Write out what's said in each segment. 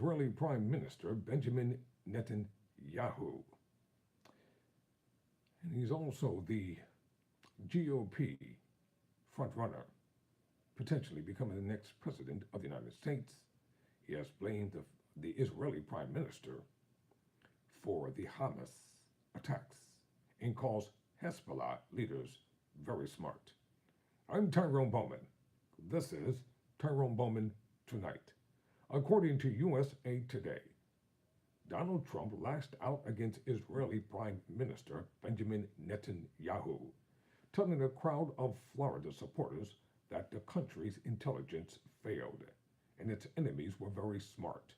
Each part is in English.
Israeli Prime Minister Benjamin Netanyahu. And he's also the GOP frontrunner, potentially becoming the next president of the United States. He has blamed the Israeli Prime Minister for the Hamas attacks and calls Hezbollah leaders very smart. I'm Tyrone Bowman. This is Tyrone Bowman Tonight. According to USA Today, Donald Trump lashed out against Israeli Prime Minister Benjamin Netanyahu, telling a crowd of Florida supporters that the country's intelligence failed and its enemies were very smart.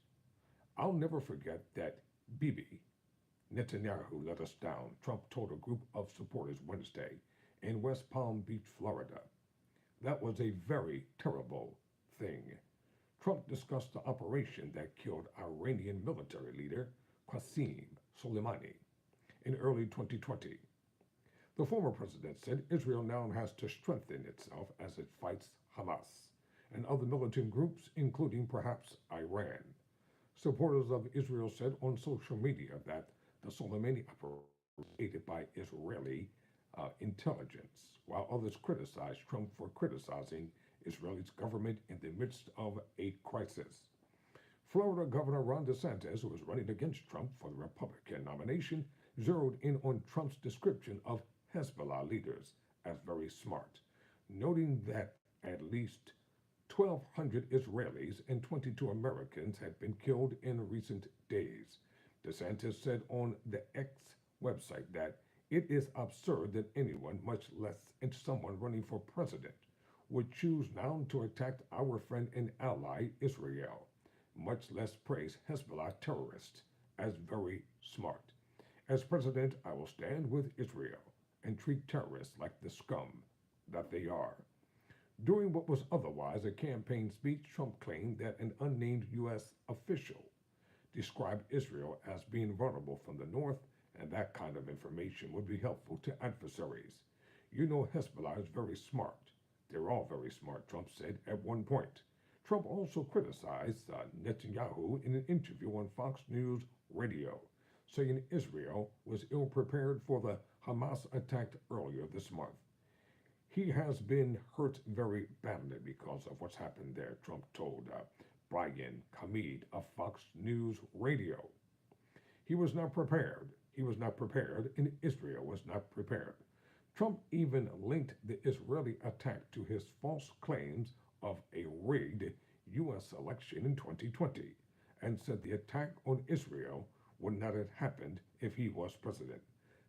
I'll never forget that Bibi Netanyahu let us down, Trump told a group of supporters Wednesday in West Palm Beach, Florida. That was a very terrible thing. Trump discussed the operation that killed Iranian military leader Qasem Soleimani in early 2020. The former president said Israel now has to strengthen itself as it fights Hamas and other militant groups, including perhaps Iran. Supporters of Israel said on social media that the Soleimani operation was aided by Israeli intelligence, while others criticized Trump for criticizing Israel's government in the midst of a crisis. Florida Governor Ron DeSantis, who is running against Trump for the Republican nomination, zeroed in on Trump's description of Hezbollah leaders as very smart, noting that at least 1,200 Israelis and 22 Americans had been killed in recent days. DeSantis said on the X website that it is absurd that anyone, much less someone running for president, would choose now to attack our friend and ally Israel, much less praise Hezbollah terrorists as very smart. As president, I will stand with Israel and treat terrorists like the scum that they are. During what was otherwise a campaign speech, Trump claimed that an unnamed U.S. official described Israel as being vulnerable from the north, and that kind of information would be helpful to adversaries. You know, Hezbollah is very smart. They're all very smart, Trump said at one point. Trump also criticized Netanyahu in an interview on Fox News Radio, saying Israel was ill-prepared for the Hamas attack earlier this month. He has been hurt very badly because of what's happened there, Trump told Brian Hamid of Fox News Radio. He was not prepared. He was not prepared, and Israel was not prepared. Trump even linked the Israeli attack to his false claims of a rigged U.S. election in 2020 and said the attack on Israel would not have happened if he was president.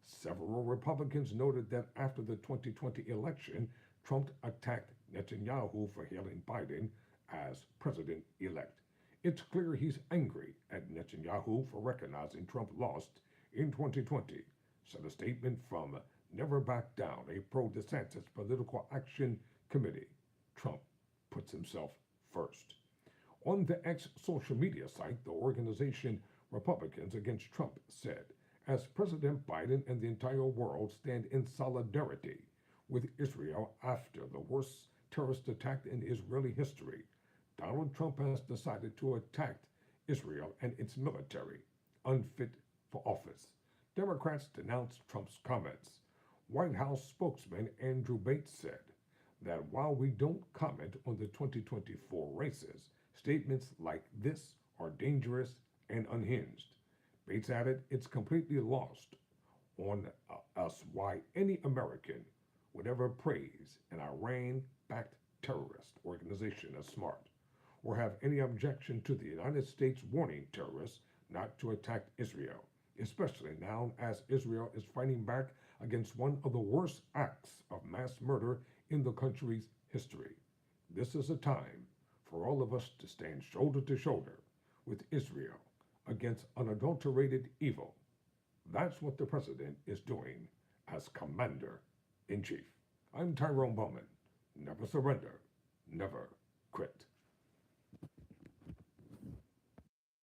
Several Republicans noted that after the 2020 election, Trump attacked Netanyahu for hailing Biden as president-elect. It's clear he's angry at Netanyahu for recognizing Trump lost in 2020, said a statement from Never Back Down, a pro-DeSantis political action committee. Trump puts himself first. On the X social media site, the organization Republicans Against Trump said, as President Biden and the entire world stand in solidarity with Israel after the worst terrorist attack in Israeli history, Donald Trump has decided to attack Israel and its military, unfit for office. Democrats denounced Trump's comments. White House spokesman Andrew Bates said that while we don't comment on the 2024 races, statements like this are dangerous and unhinged. Bates added, it's completely lost on us why any American would ever praise an Iran-backed terrorist organization as smart, or have any objection to the United States warning terrorists not to attack Israel, especially now as Israel is fighting back against one of the worst acts of mass murder in the country's history. This is a time for all of us to stand shoulder to shoulder with Israel against unadulterated evil. That's what the president is doing as commander-in-chief. I'm Tyrone Bowman. Never surrender, never quit.